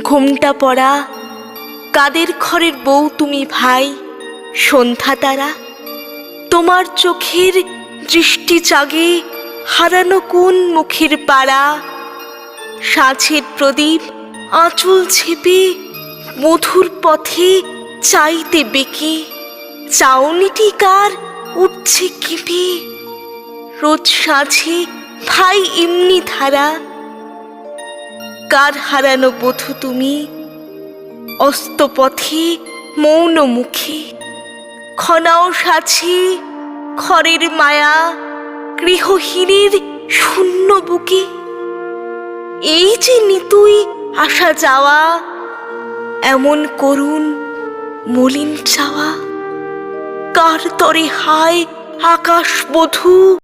ঘোমটা পরা কাদের ঘরের বউ তুমি ভাই, সন্ধ্যা তারা তোমার চোখের দৃষ্টি জাগে হারানো কোন মুখের পাড়া। সাঁঝের প্রদীপ আঁচল ছেপে মধুর পথে চাইতে বেঁকে, চাউনিটি কার উঠছে কেঁপে। রোজ সাঁঝে ভাই এমনি ধারা, কার হারানো বধূ তুমি অস্ত পথে মৌন মুখে। খনাও সাছে খড়ের মায়া গৃহহীনের শূন্য বুকে। এই যে নিতুই আসা যাওয়া, এমন করুণ মলিন চাওয়া, কার তরে হায় আকাশ বধূ।